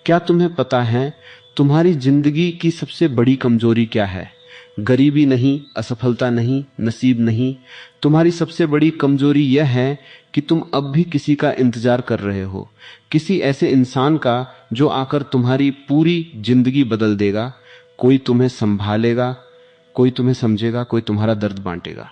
क्या तुम्हें पता है तुम्हारी जिंदगी की सबसे बड़ी कमजोरी क्या है? गरीबी नहीं, असफलता नहीं, नसीब नहीं। तुम्हारी सबसे बड़ी कमजोरी यह है कि तुम अब भी किसी का इंतजार कर रहे हो, किसी ऐसे इंसान का जो आकर तुम्हारी पूरी जिंदगी बदल देगा। कोई तुम्हें संभालेगा, कोई तुम्हें समझेगा, कोई तुम्हारा दर्द बांटेगा,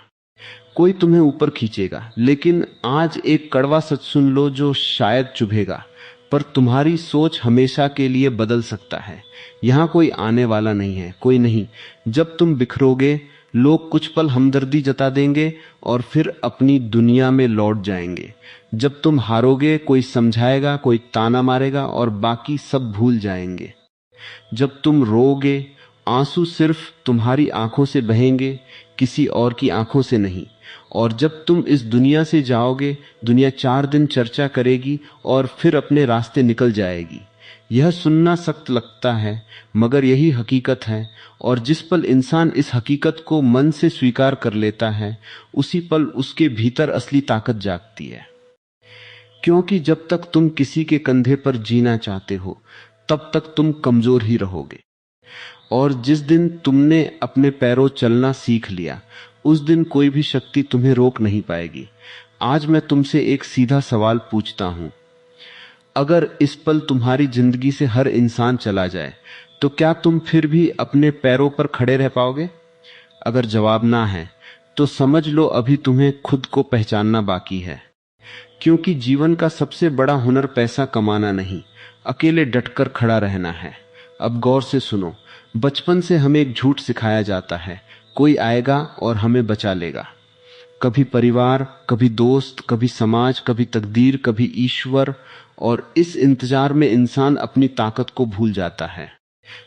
कोई तुम्हें ऊपर खींचेगा। लेकिन आज एक कड़वा सच सुन लो जो शायद चुभेगा, पर तुम्हारी सोच हमेशा के लिए बदल सकता है। यहां कोई आने वाला नहीं है, कोई नहीं। जब तुम बिखरोगे, लोग कुछ पल हमदर्दी जता देंगे और फिर अपनी दुनिया में लौट जाएंगे। जब तुम हारोगे, कोई समझाएगा, कोई ताना मारेगा और बाकी सब भूल जाएंगे। जब तुम रोओगे, आंसू सिर्फ तुम्हारी आंखों से बहेंगे, किसी और की आंखों से नहीं। और जब तुम इस दुनिया से जाओगे, दुनिया 4 दिन चर्चा करेगी और फिर अपने रास्ते निकल जाएगी। यह सुनना सख्त लगता है, मगर यही हकीकत है। और जिस पल इंसान इस हकीकत को मन से स्वीकार कर लेता है, उसी पल उसके भीतर असली ताकत जागती है। क्योंकि जब तक तुम किसी के कंधे पर जीना चाहते हो, तब तक तुम कमजोर ही रहोगे। और जिस दिन तुमने अपने पैरों चलना सीख लिया, उस दिन कोई भी शक्ति तुम्हें रोक नहीं पाएगी। आज मैं तुमसे एक सीधा सवाल पूछता हूं, अगर इस पल तुम्हारी जिंदगी से हर इंसान चला जाए, तो क्या तुम फिर भी अपने पैरों पर खड़े रह पाओगे? अगर जवाब ना है, तो समझ लो अभी तुम्हें खुद को पहचानना बाकी है। क्योंकि जीवन का सबसे बड़ा हुनर पैसा कमाना नहीं, अकेले डटकर खड़ा रहना है। अब गौर से सुनो। बचपन से हमें एक झूठ सिखाया जाता है, कोई आएगा और हमें बचा लेगा। कभी परिवार, कभी दोस्त, कभी समाज, कभी तकदीर, कभी ईश्वर। और इस इंतजार में इंसान अपनी ताकत को भूल जाता है।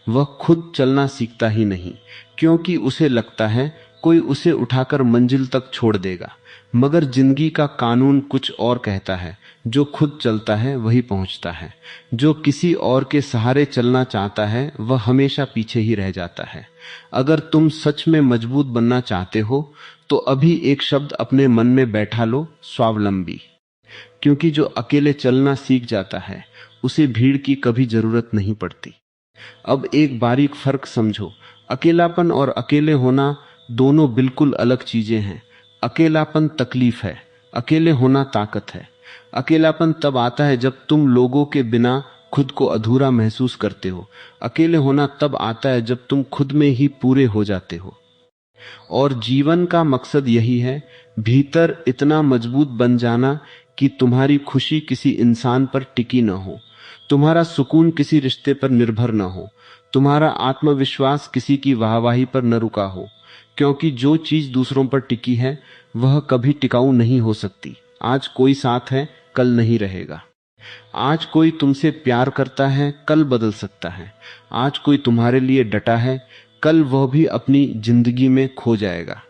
वह खुद चलना सीखता ही नहीं, क्योंकि उसे लगता है कोई उसे उठाकर मंजिल तक छोड़ देगा। मगर जिंदगी का कानून कुछ और कहता है, जो खुद चलता है वही पहुंचता है। जो किसी और के सहारे चलना चाहता है, वह हमेशा पीछे ही रह जाता है। अगर तुम सच में मजबूत बनना चाहते हो, तो अभी एक शब्द अपने मन में बैठा लो, स्वावलंबी। क्योंकि जो अकेले चलना सीख जाता है, उसे भीड़ की कभी जरूरत नहीं पड़ती। अब एक बारीक फर्क समझो, अकेलापन और अकेले होना दोनों बिल्कुल अलग चीजें हैं। अकेलापन तकलीफ है, अकेले होना ताकत है। अकेलापन तब आता है जब तुम लोगों के बिना खुद को अधूरा महसूस करते हो। अकेले होना तब आता है जब तुम खुद में ही पूरे हो जाते हो। और जीवन का मकसद यही है, भीतर इतना मजबूत बन जाना कि तुम्हारी खुशी किसी इंसान पर टिकी न हो, तुम्हारा सुकून किसी रिश्ते पर निर्भर न हो, तुम्हारा आत्मविश्वास किसी की वाहवाही पर न रुका हो। क्योंकि जो चीज दूसरों पर टिकी है, वह कभी टिकाऊ नहीं हो सकती। आज कोई साथ है, कल नहीं रहेगा। आज कोई तुमसे प्यार करता है, कल बदल सकता है। आज कोई तुम्हारे लिए डटा है, कल वह भी अपनी जिंदगी में खो जाएगा।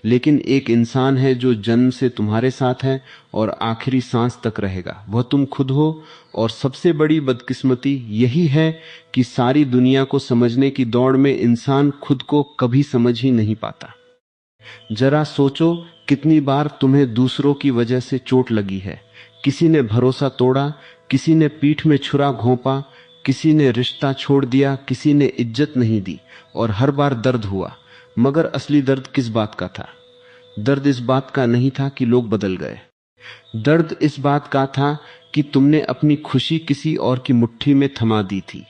लेकिन एक इंसान है जो जन्म से तुम्हारे साथ है और आखिरी सांस तक रहेगा, वह तुम खुद हो। और सबसे बड़ी बदकिस्मती यही है कि सारी दुनिया को समझने की दौड़ में इंसान खुद को कभी समझ ही नहीं पाता। जरा सोचो, कितनी बार तुम्हें दूसरों की वजह से चोट लगी है। किसी ने भरोसा तोड़ा, किसी ने पीठ में छुरा घोंपा, किसी ने रिश्ता छोड़ दिया, किसी ने इज्जत नहीं दी, और हर बार दर्द हुआ। मगर असली दर्द किस बात का था? दर्द इस बात का नहीं था कि लोग बदल गए। दर्द इस बात का था कि तुमने अपनी खुशी किसी और की मुट्ठी में थमा दी थी।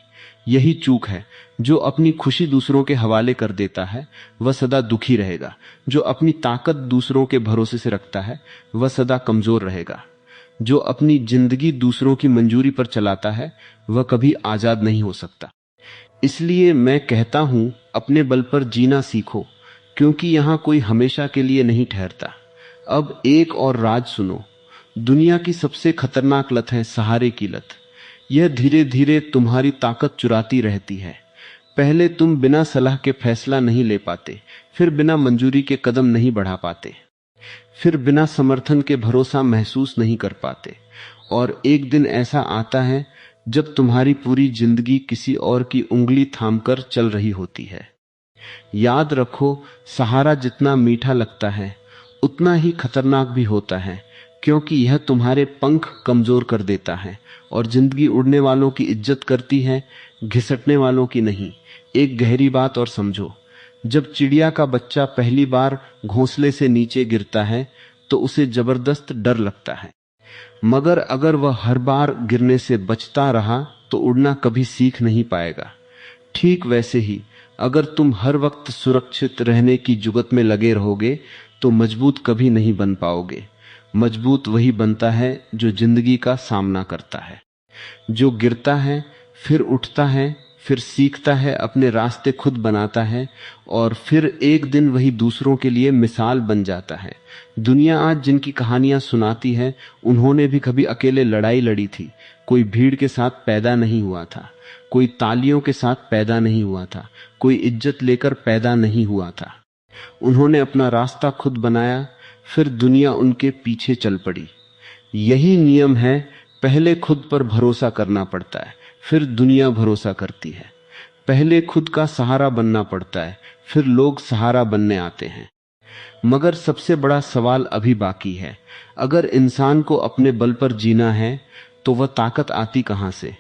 यही चूक है। जो अपनी खुशी दूसरों के हवाले कर देता है, वह सदा दुखी रहेगा। जो अपनी ताकत दूसरों के भरोसे से रखता है, वह सदा कमजोर रहेगा। जो अपनी जिंदगी दूसरों की मंजूरी पर चलाता है, वह कभी आजाद नहीं हो सकता। इसलिए मैं कहता हूं, अपने बल पर जीना सीखो, क्योंकि यहां कोई हमेशा के लिए नहीं ठहरता। अब एक और राज सुनो। दुनिया की सबसे खतरनाक लत है सहारे की लत। यह धीरे धीरे तुम्हारी ताकत चुराती रहती है। पहले तुम बिना सलाह के फैसला नहीं ले पाते, फिर बिना मंजूरी के कदम नहीं बढ़ा पाते, फिर बिना समर्थन के भरोसा महसूस नहीं कर पाते। और एक दिन ऐसा आता है जब तुम्हारी पूरी जिंदगी किसी और की उंगली थामकर चल रही होती है। याद रखो, सहारा जितना मीठा लगता है, उतना ही खतरनाक भी होता है, क्योंकि यह तुम्हारे पंख कमजोर कर देता है। और जिंदगी उड़ने वालों की इज्जत करती है, घिसटने वालों की नहीं। एक गहरी बात और समझो, जब चिड़िया का बच्चा पहली बार घोंसले से नीचे गिरता है तो उसे जबरदस्त डर लगता है, मगर अगर वह हर बार गिरने से बचता रहा तो उड़ना कभी सीख नहीं पाएगा। ठीक वैसे ही अगर तुम हर वक्त सुरक्षित रहने की जुगत में लगे रहोगे तो मजबूत कभी नहीं बन पाओगे। मजबूत वही बनता है जो जिंदगी का सामना करता है, जो गिरता है, फिर उठता है, फिर सीखता है, अपने रास्ते खुद बनाता है और फिर एक दिन वही दूसरों के लिए मिसाल बन जाता है। दुनिया आज जिनकी कहानियां सुनाती है, उन्होंने भी कभी अकेले लड़ाई लड़ी थी। कोई भीड़ के साथ पैदा नहीं हुआ था, कोई तालियों के साथ पैदा नहीं हुआ था, कोई इज्जत लेकर पैदा नहीं हुआ था। उन्होंने अपना रास्ता खुद बनाया, फिर दुनिया उनके पीछे चल पड़ी। यही नियम है, पहले खुद पर भरोसा करना पड़ता है, फिर दुनिया भरोसा करती है। पहले खुद का सहारा बनना पड़ता है, फिर लोग सहारा बनने आते हैं। मगर सबसे बड़ा सवाल अभी बाकी है। अगर इंसान को अपने बल पर जीना है तो वह ताकत आती कहां से?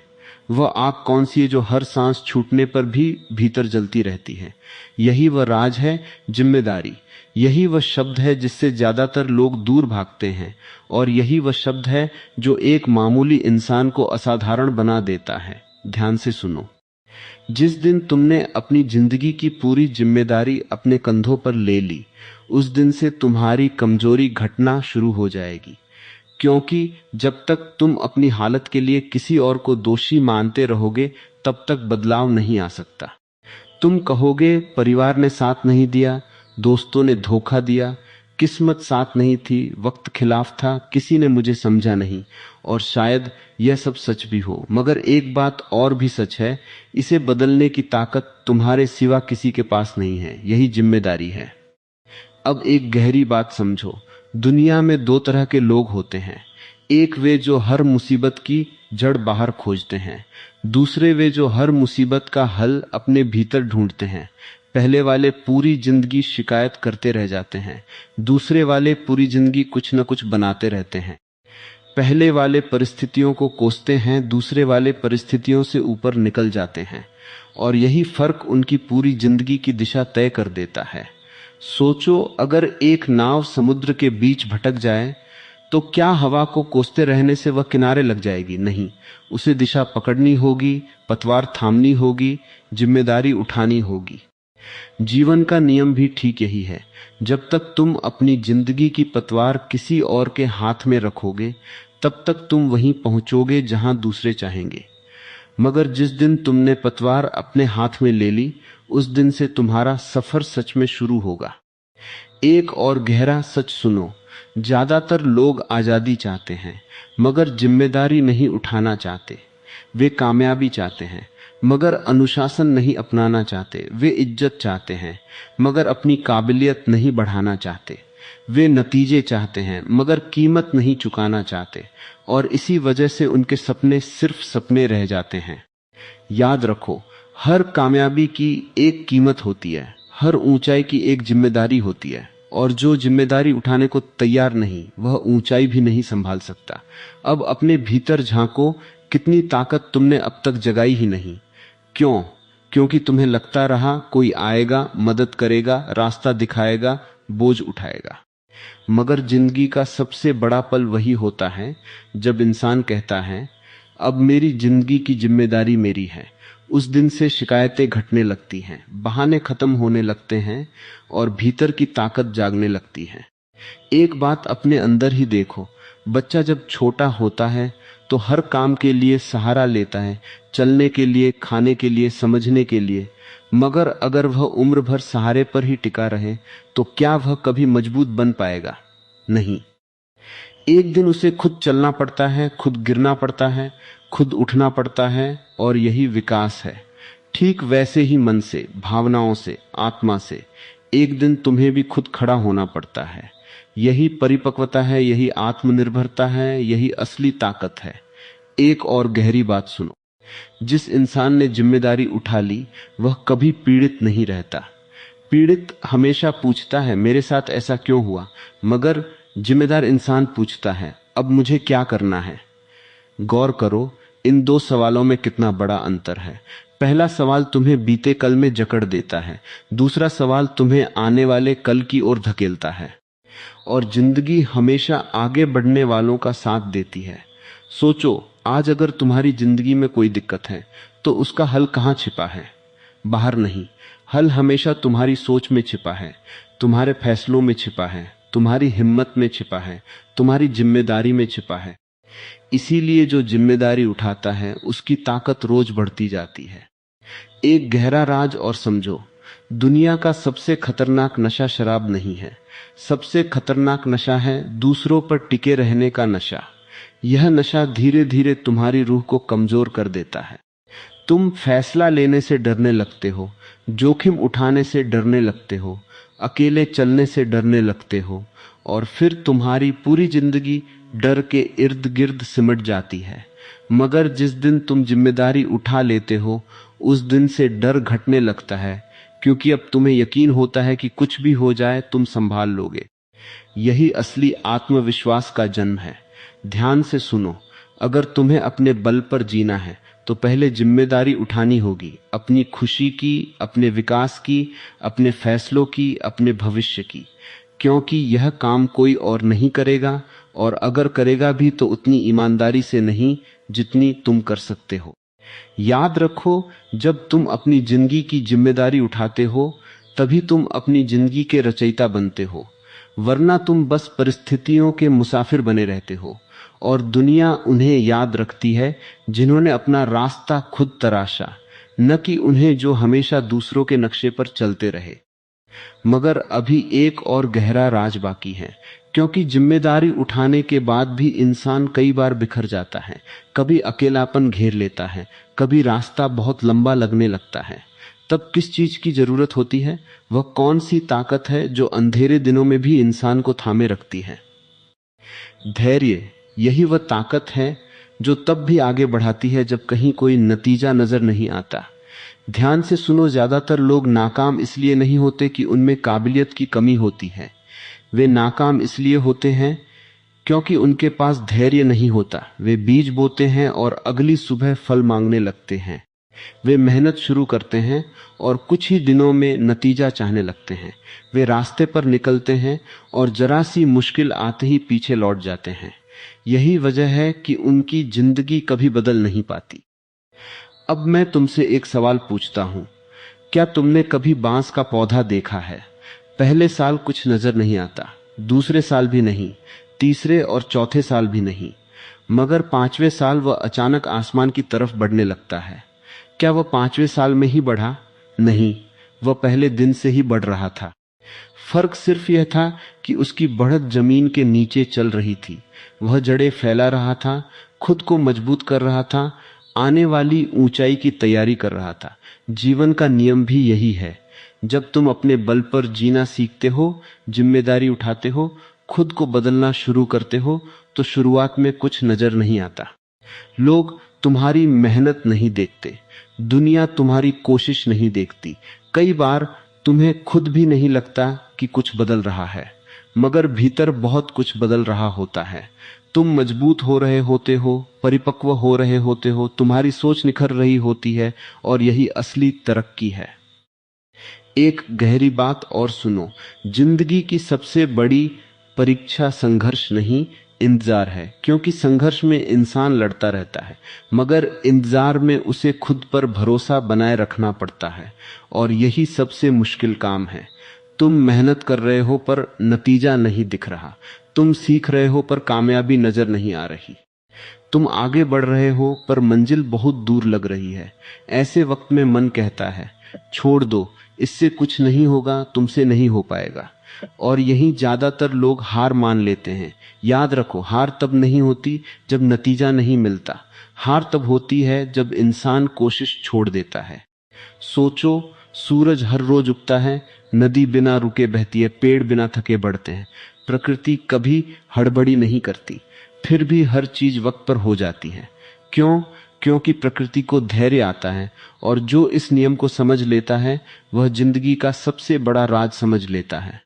वह आग कौन सी है जो हर सांस छूटने पर भी भीतर जलती रहती है? यही वह राज है, जिम्मेदारी। यही वह शब्द है जिससे ज्यादातर लोग दूर भागते हैं, और यही वह शब्द है जो एक मामूली इंसान को असाधारण बना देता है। ध्यान से सुनो, जिस दिन तुमने अपनी जिंदगी की पूरी जिम्मेदारी अपने कंधों पर ले ली, उस दिन से तुम्हारी कमजोरी घटना शुरू हो जाएगी। क्योंकि जब तक तुम अपनी हालत के लिए किसी और को दोषी मानते रहोगे, तब तक बदलाव नहीं आ सकता। तुम कहोगे परिवार ने साथ नहीं दिया, दोस्तों ने धोखा दिया, किस्मत साथ नहीं थी, वक्त खिलाफ था, किसी ने मुझे समझा नहीं। और शायद यह सब सच भी हो, मगर एक बात और भी सच है, इसे बदलने की ताकत तुम्हारे सिवा किसी के पास नहीं है। यही जिम्मेदारी है। अब एक गहरी बात समझो, दुनिया में दो तरह के लोग होते हैं। एक वे जो हर मुसीबत की जड़ बाहर खोजते हैं, दूसरे वे जो हर मुसीबत का हल अपने भीतर ढूंढते हैं। पहले वाले पूरी जिंदगी शिकायत करते रह जाते हैं, दूसरे वाले पूरी जिंदगी कुछ न कुछ बनाते रहते हैं। पहले वाले परिस्थितियों को कोसते हैं, दूसरे वाले परिस्थितियों से ऊपर निकल जाते हैं, और यही फर्क उनकी पूरी जिंदगी की दिशा तय कर देता है। सोचो, अगर एक नाव समुद्र के बीच भटक जाए तो क्या हवा को कोसते रहने से वह किनारे लग जाएगी? नहीं, उसे दिशा पकड़नी होगी, पतवार थामनी होगी, जिम्मेदारी उठानी होगी। जीवन का नियम भी ठीक यही है। जब तक तुम अपनी जिंदगी की पतवार किसी और के हाथ में रखोगे, तब तक तुम वहीं पहुंचोगे जहां दूसरे चाहेंगे। मगर जिस दिन तुमने पतवार अपने हाथ में ले ली, उस दिन से तुम्हारा सफर सच में शुरू होगा। एक और गहरा सच सुनो, ज्यादातर लोग आजादी चाहते हैं, मगर जिम्मेदारी नहीं उठाना चाहते। वे कामयाबी चाहते हैं, मगर अनुशासन नहीं अपनाना चाहते। वे इज्जत चाहते हैं, मगर अपनी काबिलियत नहीं बढ़ाना चाहते। वे नतीजे चाहते हैं, मगर कीमत नहीं चुकाना चाहते। और इसी वजह से उनके सपने सिर्फ सपने रह जाते हैं। याद रखो, हर कामयाबी की एक कीमत होती है, हर ऊंचाई की एक जिम्मेदारी होती है, और जो जिम्मेदारी उठाने को तैयार नहीं, वह ऊंचाई भी नहीं संभाल सकता। अब अपने भीतर झांको, कितनी ताकत तुमने अब तक जगाई ही नहीं। क्यों? क्योंकि तुम्हें लगता रहा कोई आएगा, मदद करेगा, रास्ता दिखाएगा, बोझ उठाएगा। मगर जिंदगी का सबसे बड़ा पल वही होता है जब इंसान कहता है, अब मेरी जिंदगी की जिम्मेदारी मेरी है। उस दिन से शिकायतें घटने लगती हैं, बहाने खत्म होने लगते हैं, और भीतर की ताकत जागने लगती है। एक बात अपने अंदर ही देखो, बच्चा जब छोटा होता है तो हर काम के लिए सहारा लेता है, चलने के लिए, खाने के लिए, समझने के लिए। मगर अगर वह उम्र भर सहारे पर ही टिका रहे तो क्या वह कभी मजबूत बन पाएगा? नहीं। एक दिन उसे खुद चलना पड़ता है, खुद गिरना पड़ता है, खुद उठना पड़ता है, और यही विकास है। ठीक वैसे ही मन से, भावनाओं से, आत्मा से एक दिन तुम्हें भी खुद खड़ा होना पड़ता है। यही परिपक्वता है, यही आत्मनिर्भरता है, यही असली ताकत है। एक और गहरी बात सुनो, जिस इंसान ने जिम्मेदारी उठा ली वह कभी पीड़ित नहीं रहता। पीड़ित हमेशा पूछता है मेरे साथ ऐसा क्यों हुआ, मगर जिम्मेदार इंसान पूछता है, अब मुझे क्या करना है? गौर करो, इन दो सवालों में कितना बड़ा अंतर है। पहला सवाल तुम्हें बीते कल में जकड़ देता है, दूसरा सवाल तुम्हें आने वाले कल की ओर धकेलता है। और जिंदगी हमेशा आगे बढ़ने वालों का साथ देती है। सोचो, आज अगर तुम्हारी जिंदगी में कोई दिक्कत है तो उसका हल कहाँ छिपा है? बाहर नहीं, हल हमेशा तुम्हारी सोच में छिपा है, तुम्हारे फैसलों में छिपा है, तुम्हारी हिम्मत में छिपा है, तुम्हारी जिम्मेदारी में छिपा है। इसीलिए जो जिम्मेदारी उठाता है उसकी ताकत रोज बढ़ती जाती है। एक गहरा राज और समझो, दुनिया का सबसे खतरनाक नशा शराब नहीं है, सबसे खतरनाक नशा है दूसरों पर टिके रहने का नशा। यह नशा धीरे धीरे तुम्हारी रूह को कमजोर कर देता है। तुम फैसला लेने से डरने लगते हो, जोखिम उठाने से डरने लगते हो, अकेले चलने से डरने लगते हो, और फिर तुम्हारी पूरी जिंदगी डर के इर्द गिर्द सिमट जाती है। मगर जिस दिन तुम जिम्मेदारी उठा लेते हो उस दिन से डर घटने लगता है, क्योंकि अब तुम्हें यकीन होता है कि कुछ भी हो जाए तुम संभाल लोगे। यही असली आत्मविश्वास का जन्म है। ध्यान से सुनो, अगर तुम्हें अपने बल पर जीना है तो पहले जिम्मेदारी उठानी होगी, अपनी खुशी की, अपने विकास की, अपने फैसलों की, अपने भविष्य की। क्योंकि यह काम कोई और नहीं करेगा, और अगर करेगा भी तो उतनी ईमानदारी से नहीं जितनी तुम कर सकते हो। याद रखो, जब तुम अपनी जिंदगी की जिम्मेदारी उठाते हो तभी तुम अपनी जिंदगी के रचयिता बनते हो, वरना तुम बस परिस्थितियों के मुसाफिर बने रहते हो। और दुनिया उन्हें याद रखती है जिन्होंने अपना रास्ता खुद तराशा, न कि उन्हें जो हमेशा दूसरों के नक्शे पर चलते रहे। मगर अभी एक और गहरा राज बाकी है, क्योंकि जिम्मेदारी उठाने के बाद भी इंसान कई बार बिखर जाता है। कभी अकेलापन घेर लेता है, कभी रास्ता बहुत लंबा लगने लगता है। तब किस चीज की जरूरत होती है? वह कौन सी ताकत है जो अंधेरे दिनों में भी इंसान को थामे रखती है? धैर्य। यही वह ताकत है जो तब भी आगे बढ़ाती है जब कहीं कोई नतीजा नजर नहीं आता। ध्यान से सुनो, ज्यादातर लोग नाकाम इसलिए नहीं होते कि उनमें काबिलियत की कमी होती है। वे नाकाम इसलिए होते हैं क्योंकि उनके पास धैर्य नहीं होता। वे बीज बोते हैं और अगली सुबह फल मांगने लगते हैं। वे मेहनत शुरू करते हैं और कुछ ही दिनों में नतीजा चाहने लगते हैं। वे रास्ते पर निकलते हैं और जरा सी मुश्किल आते ही पीछे लौट जाते हैं। यही वजह है कि उनकी जिंदगी कभी बदल नहीं पाती। अब मैं तुमसे एक सवाल पूछता हूं, क्या तुमने कभी बांस का पौधा देखा है? पहले साल कुछ नजर नहीं आता, दूसरे साल भी नहीं, तीसरे और चौथे साल भी नहीं, मगर 5वें साल वह अचानक आसमान की तरफ बढ़ने लगता है। क्या वह 5वें साल में ही बढ़ा? नहीं, वह पहले दिन से ही बढ़ रहा था। फर्क सिर्फ यह था कि उसकी बढ़त जमीन के नीचे चल रही थी। वह जड़ें फैला रहा था, खुद को मजबूत कर रहा था, आने वाली ऊंचाई की तैयारी कर रहा था। जीवन का नियम भी यही है। जब तुम अपने बल पर जीना सीखते हो, जिम्मेदारी उठाते हो, खुद को बदलना शुरू करते हो, तो शुरुआत में कुछ नजर नहीं आता। लोग तुम्हारी मेहनत नहीं देखते, दुनिया तुम्हारी कोशिश नहीं देखती। कई बार तुम्हें खुद भी नहीं लगता कि कुछ बदल रहा है, मगर भीतर बहुत कुछ बदल रहा होता है। तुम मजबूत हो रहे होते हो, परिपक्व हो रहे होते हो, तुम्हारी सोच निखर रही होती है, और यही असली तरक्की है। एक गहरी बात और सुनो, जिंदगी की सबसे बड़ी परीक्षा संघर्ष नहीं, इंतजार है। क्योंकि संघर्ष में इंसान लड़ता रहता है, मगर इंतजार में उसे खुद पर भरोसा बनाए रखना पड़ता है, और यही सबसे मुश्किल काम है। तुम मेहनत कर रहे हो पर नतीजा नहीं दिख रहा, तुम सीख रहे हो पर कामयाबी नजर नहीं आ रही, तुम आगे बढ़ रहे हो पर मंजिल बहुत दूर लग रही है। ऐसे वक्त में मन कहता है, छोड़ दो, इससे कुछ नहीं होगा, तुमसे नहीं हो पाएगा। और यही ज्यादातर लोग हार मान लेते हैं। याद रखो, हार तब नहीं होती जब नतीजा नहीं मिलता, हार तब होती है जब इंसान कोशिश छोड़ देता है। सोचो, सूरज हर रोज उगता है, नदी बिना रुके बहती है, पेड़ बिना थके बढ़ते हैं, प्रकृति कभी हड़बड़ी नहीं करती, फिर भी हर चीज वक्त पर हो जाती है। क्यों? क्योंकि प्रकृति को धैर्य आता है, और जो इस नियम को समझ लेता है वह जिंदगी का सबसे बड़ा राज समझ लेता है।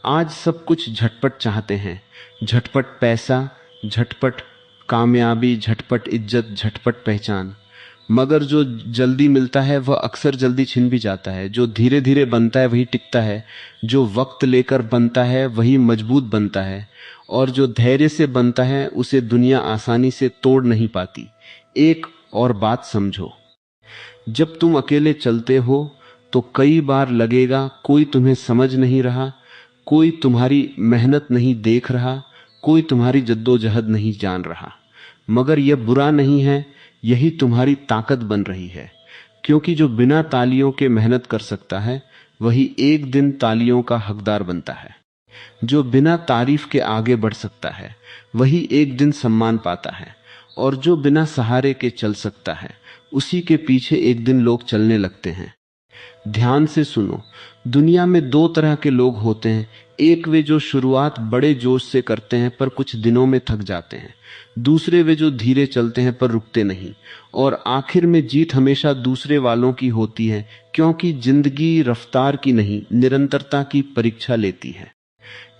आज सब कुछ झटपट चाहते हैं, झटपट पैसा, झटपट कामयाबी, झटपट इज्जत, झटपट पहचान। मगर जो जल्दी मिलता है वह अक्सर जल्दी छिन भी जाता है। जो धीरे धीरे बनता है वही टिकता है, जो वक्त लेकर बनता है वही मजबूत बनता है, और जो धैर्य से बनता है उसे दुनिया आसानी से तोड़ नहीं पाती। एक और बात समझो, जब तुम अकेले चलते हो तो कई बार लगेगा कोई तुम्हें समझ नहीं रहा, कोई तुम्हारी मेहनत नहीं देख रहा, कोई तुम्हारी जद्दोजहद नहीं जान रहा। मगर यह बुरा नहीं है, यही तुम्हारी ताकत बन रही है। क्योंकि जो बिना तालियों के मेहनत कर सकता है वही एक दिन तालियों का हकदार बनता है। जो बिना तारीफ के आगे बढ़ सकता है वही एक दिन सम्मान पाता है, और जो बिना सहारे के चल सकता है उसी के पीछे एक दिन लोग चलने लगते हैं। ध्यान से सुनो, दुनिया में दो तरह के लोग होते हैं। एक वे जो शुरुआत बड़े जोश से करते हैं पर कुछ दिनों में थक जाते हैं। दूसरे वे जो धीरे चलते हैं पर रुकते नहीं। और आखिर में जीत हमेशा दूसरे वालों की होती है, क्योंकि जिंदगी रफ्तार की नहीं, निरंतरता की परीक्षा लेती है।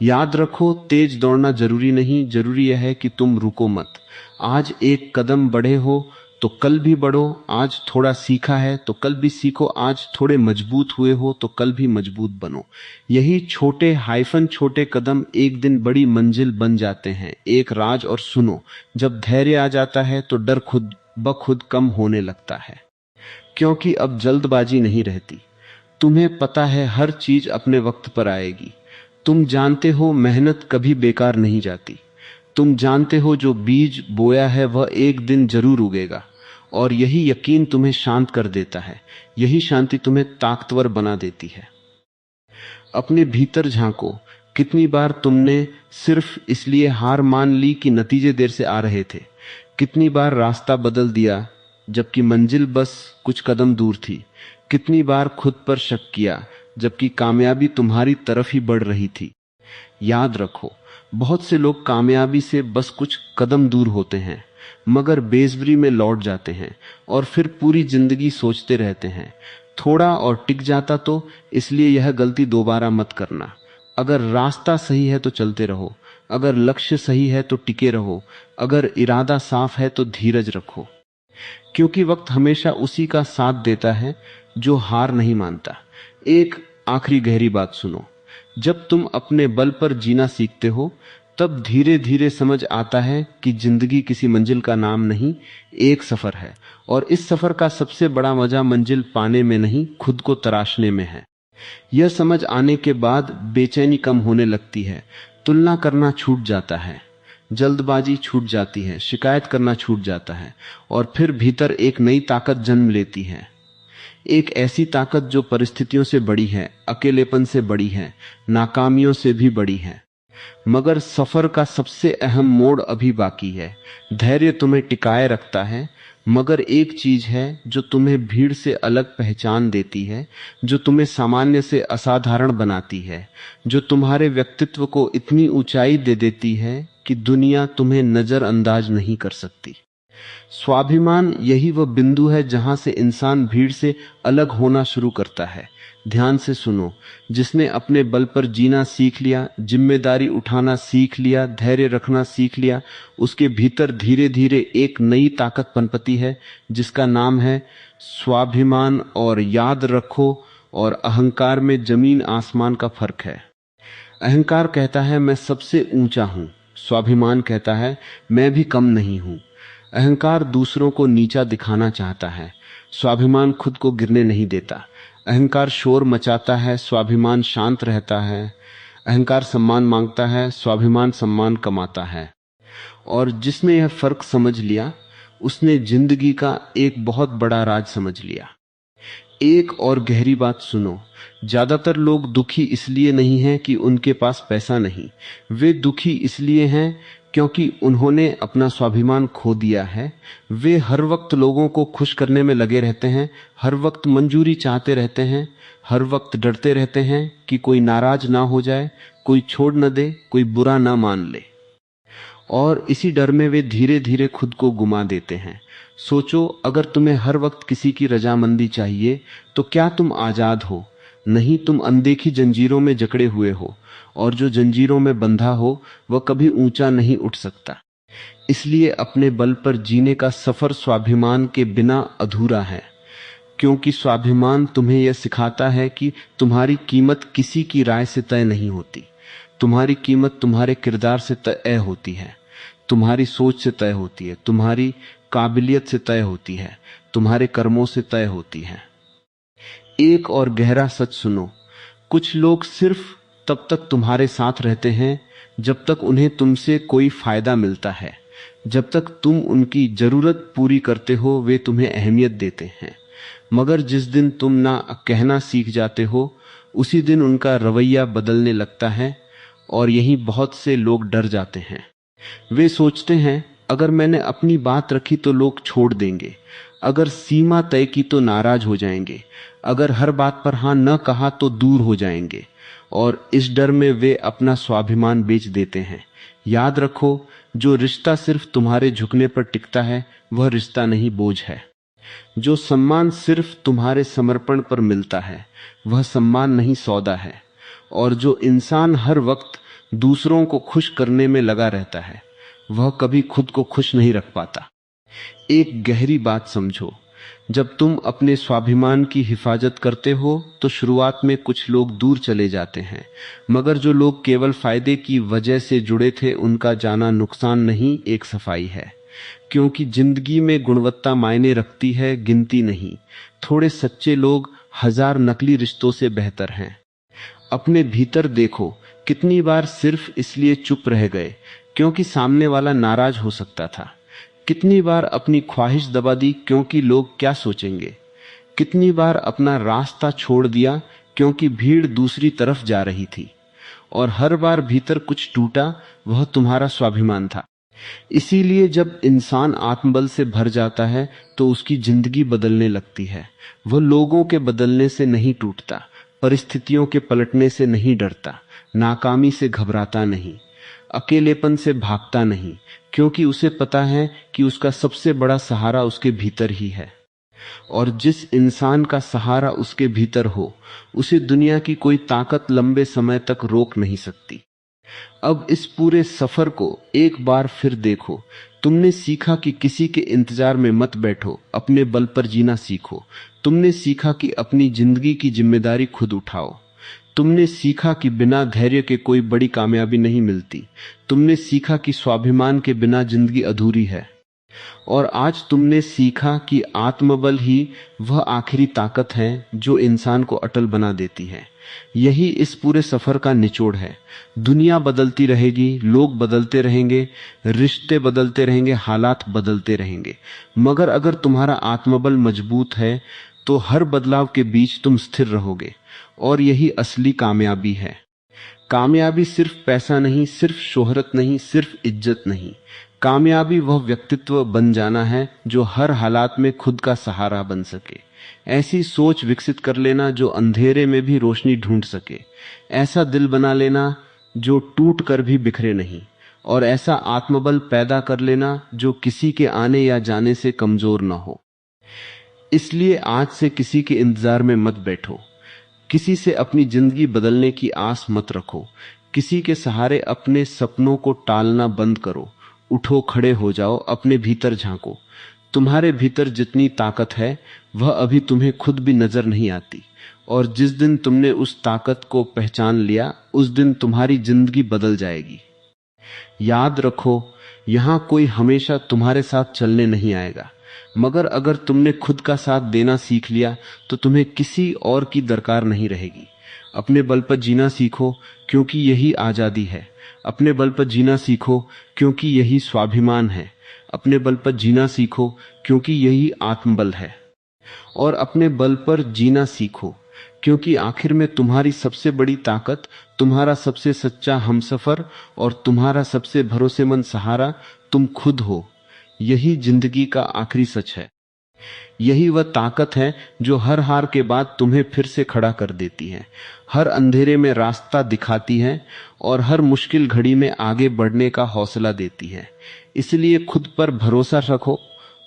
याद रखो, तेज दौड़ना जरूरी नहीं, जरूरी यह है कि तुम रुको मत। आज एक कदम बढ़े हो तो कल भी बढ़ो, आज थोड़ा सीखा है तो कल भी सीखो, आज थोड़े मजबूत हुए हो तो कल भी मजबूत बनो। यही छोटे छोटे कदम एक दिन बड़ी मंजिल बन जाते हैं। एक राज और सुनो, जब धैर्य आ जाता है तो डर खुद ब खुद कम होने लगता है, क्योंकि अब जल्दबाजी नहीं रहती। तुम्हें पता है हर चीज अपने वक्त पर आएगी। तुम जानते हो मेहनत कभी बेकार नहीं जाती। तुम जानते हो जो बीज बोया है वह एक दिन जरूर उगेगा, और यही यकीन तुम्हें शांत कर देता है। यही शांति तुम्हें ताकतवर बना देती है। अपने भीतर झांको, कितनी बार तुमने सिर्फ इसलिए हार मान ली कि नतीजे देर से आ रहे थे। कितनी बार रास्ता बदल दिया जबकि मंजिल बस कुछ कदम दूर थी। कितनी बार खुद पर शक किया जबकि कामयाबी तुम्हारी तरफ ही बढ़ रही थी। याद रखो, बहुत से लोग कामयाबी से बस कुछ कदम दूर होते हैं, मगर बेसब्री में लौट जाते हैं और फिर पूरी जिंदगी सोचते रहते हैं थोड़ा और टिक जाता तो। इसलिए यह गलती दोबारा मत करना। अगर रास्ता सही है तो चलते रहो, अगर लक्ष्य सही है तो टिके रहो, अगर इरादा साफ है तो धीरज रखो। क्योंकि वक्त हमेशा उसी का साथ देता है जो हार नहीं मानता। एक आखिरी गहरी बात सुनो, जब तुम अपने बल पर जीना सीखते हो तब धीरे धीरे समझ आता है कि जिंदगी किसी मंजिल का नाम नहीं, एक सफर है। और इस सफर का सबसे बड़ा मजा मंजिल पाने में नहीं, खुद को तराशने में है। यह समझ आने के बाद बेचैनी कम होने लगती है, तुलना करना छूट जाता है, जल्दबाजी छूट जाती है, शिकायत करना छूट जाता है, और फिर भीतर एक नई ताकत जन्म लेती है। एक ऐसी ताकत जो परिस्थितियों से बड़ी है, अकेलेपन से बड़ी है, नाकामियों से भी बड़ी है। मगर सफर का सबसे अहम मोड़ अभी बाकी है। धैर्य तुम्हें टिकाए रखता है, मगर एक चीज है जो तुम्हें भीड़ से अलग पहचान देती है, जो तुम्हें सामान्य से असाधारण बनाती है, जो तुम्हारे व्यक्तित्व को इतनी ऊंचाई दे देती है कि दुनिया तुम्हें नजरअंदाज नहीं कर सकती। स्वाभिमान यही वह बिंदु है जहां से इंसान भीड़ से अलग होना शुरू करता है। ध्यान से सुनो, जिसने अपने बल पर जीना सीख लिया, जिम्मेदारी उठाना सीख लिया, धैर्य रखना सीख लिया, उसके भीतर धीरे धीरे एक नई ताकत पनपती है जिसका नाम है स्वाभिमान। और याद रखो, और अहंकार में जमीन आसमान का फर्क है। अहंकार कहता है मैं सबसे ऊंचा हूं, स्वाभिमान कहता है मैं भी कम नहीं हूं। अहंकार दूसरों को नीचा दिखाना चाहता है, स्वाभिमान खुद को गिरने नहीं देता। अहंकार शोर मचाता है, स्वाभिमान शांत रहता है। अहंकार सम्मान मांगता है, स्वाभिमान सम्मान कमाता है। और जिसने यह फर्क समझ लिया उसने जिंदगी का एक बहुत बड़ा राज समझ लिया। एक और गहरी बात सुनो, ज्यादातर लोग दुखी इसलिए नहीं हैं कि उनके पास पैसा नहीं, वे दुखी इसलिए हैं क्योंकि उन्होंने अपना स्वाभिमान खो दिया है। वे हर वक्त लोगों को खुश करने में लगे रहते हैं, हर वक्त मंजूरी चाहते रहते हैं, हर वक्त डरते रहते हैं कि कोई नाराज ना हो जाए, कोई छोड़ न दे, कोई बुरा ना मान ले। और इसी डर में वे धीरे धीरे खुद को गुमा देते हैं। सोचो, अगर तुम्हें हर वक्त किसी की रजामंदी चाहिए तो क्या तुम आजाद हो? नहीं, तुम अनदेखी जंजीरों में जकड़े हुए हो, और जो जंजीरों में बंधा हो वह कभी ऊंचा नहीं उठ सकता। इसलिए अपने बल पर जीने का सफर स्वाभिमान के बिना अधूरा है, क्योंकि स्वाभिमान तुम्हें यह सिखाता है कि तुम्हारी कीमत किसी की राय से तय नहीं होती। तुम्हारी कीमत तुम्हारे किरदार से तय होती है, तुम्हारी सोच से तय होती है, तुम्हारी काबिलियत से तय होती है, तुम्हारे कर्मों से तय होती है। एक और गहरा सच सुनो, कुछ लोग सिर्फ तब तक तुम्हारे साथ रहते हैं जब तक उन्हें तुमसे कोई फायदा मिलता है। जब तक तुम उनकी जरूरत पूरी करते हो वे तुम्हें अहमियत देते हैं, मगर जिस दिन तुम ना कहना सीख जाते हो उसी दिन उनका रवैया बदलने लगता है। और यही बहुत से लोग डर जाते हैं। वे सोचते हैं अगर मैंने अपनी बात रखी तो लोग छोड़ देंगे, अगर सीमा तय की तो नाराज हो जाएंगे, अगर हर बात पर हां न कहा तो दूर हो जाएंगे, और इस डर में वे अपना स्वाभिमान बेच देते हैं। याद रखो, जो रिश्ता सिर्फ तुम्हारे झुकने पर टिकता है वह रिश्ता नहीं, बोझ है। जो सम्मान सिर्फ तुम्हारे समर्पण पर मिलता है वह सम्मान नहीं, सौदा है। और जो इंसान हर वक्त दूसरों को खुश करने में लगा रहता है वह कभी खुद को खुश नहीं रख पाता। एक गहरी बात समझो, जब तुम अपने स्वाभिमान की हिफाजत करते हो तो शुरुआत में कुछ लोग दूर चले जाते हैं, मगर जो लोग केवल फायदे की वजह से जुड़े थे उनका जाना नुकसान नहीं, एक सफाई है। क्योंकि जिंदगी में गुणवत्ता मायने रखती है, गिनती नहीं। थोड़े सच्चे लोग हजार नकली रिश्तों से बेहतर हैं। अपने भीतर देखो, कितनी बार सिर्फ इसलिए चुप रह गए क्योंकि सामने वाला नाराज हो सकता था। कितनी बार अपनी ख्वाहिश दबा दी क्योंकि लोग क्या सोचेंगे। कितनी बार अपना रास्ता छोड़ दिया क्योंकि भीड़ दूसरी तरफ जा रही थी। और हर बार भीतर कुछ टूटा, वह तुम्हारा स्वाभिमान था। इसीलिए जब इंसान आत्मबल से भर जाता है तो उसकी जिंदगी बदलने लगती है। वह लोगों के बदलने से नहीं टूटता, परिस्थितियों के पलटने से नहीं डरता, नाकामी से घबराता नहीं, अकेलेपन से भागता नहीं, क्योंकि उसे पता है कि उसका सबसे बड़ा सहारा उसके भीतर ही है। और जिस इंसान का सहारा उसके भीतर हो उसे दुनिया की कोई ताकत लंबे समय तक रोक नहीं सकती। अब इस पूरे सफर को एक बार फिर देखो। तुमने सीखा कि किसी के इंतजार में मत बैठो, अपने बल पर जीना सीखो। तुमने सीखा कि अपनी जिंदगी की जिम्मेदारी खुद उठाओ। तुमने सीखा कि बिना धैर्य के कोई बड़ी कामयाबी नहीं मिलती। तुमने सीखा कि स्वाभिमान के बिना जिंदगी अधूरी है। और आज तुमने सीखा कि आत्मबल ही वह आखिरी ताकत है जो इंसान को अटल बना देती है। यही इस पूरे सफर का निचोड़ है। दुनिया बदलती रहेगी, लोग बदलते रहेंगे, रिश्ते बदलते रहेंगे, हालात बदलते रहेंगे, मगर अगर तुम्हारा आत्मबल मजबूत है तो हर बदलाव के बीच तुम स्थिर रहोगे। और यही असली कामयाबी है। कामयाबी सिर्फ पैसा नहीं, सिर्फ शोहरत नहीं, सिर्फ इज्जत नहीं। कामयाबी वह व्यक्तित्व बन जाना है जो हर हालात में खुद का सहारा बन सके। ऐसी सोच विकसित कर लेना जो अंधेरे में भी रोशनी ढूंढ सके। ऐसा दिल बना लेना जो टूट कर भी बिखरे नहीं। और ऐसा आत्मबल पैदा कर लेना जो किसी के आने या जाने से कमजोर न हो। इसलिए आज से किसी के इंतजार में मत बैठो, किसी से अपनी जिंदगी बदलने की आस मत रखो, किसी के सहारे अपने सपनों को टालना बंद करो। उठो, खड़े हो जाओ, अपने भीतर झांको। तुम्हारे भीतर जितनी ताकत है वह अभी तुम्हें खुद भी नजर नहीं आती। और जिस दिन तुमने उस ताकत को पहचान लिया उस दिन तुम्हारी जिंदगी बदल जाएगी। याद रखो, यहां कोई हमेशा तुम्हारे साथ चलने नहीं आएगा, मगर अगर तुमने खुद का साथ देना सीख लिया तो तुम्हें किसी और की दरकार नहीं रहेगी। अपने बल पर जीना सीखो क्योंकि यही आजादी है। अपने बल पर जीना सीखो क्योंकि यही स्वाभिमान है। अपने बल पर जीना सीखो क्योंकि यही आत्मबल है। और अपने बल पर जीना सीखो क्योंकि आखिर में तुम्हारी सबसे बड़ी ताकत, तुम्हारा सबसे सच्चा हमसफर और तुम्हारा सबसे भरोसेमंद सहारा तुम खुद हो। यही जिंदगी का आखिरी सच है। यही वह ताकत है जो हर हार के बाद तुम्हें फिर से खड़ा कर देती है, हर अंधेरे में रास्ता दिखाती है और हर मुश्किल घड़ी में आगे बढ़ने का हौसला देती है। इसलिए खुद पर भरोसा रखो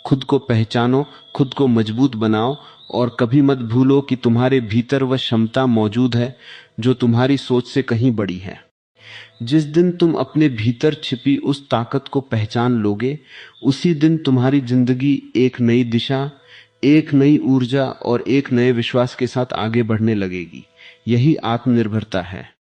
खुद को पहचानो, खुद को मजबूत बनाओ और कभी मत भूलो कि तुम्हारे भीतर वह क्षमता मौजूद है जो तुम्हारी सोच से कहीं बड़ी है। जिस दिन तुम अपने भीतर छिपी उस ताकत को पहचान लोगे, उसी दिन तुम्हारी जिंदगी एक नई दिशा, एक नई ऊर्जा और एक नए विश्वास के साथ आगे बढ़ने लगेगी। यही आत्मनिर्भरता है।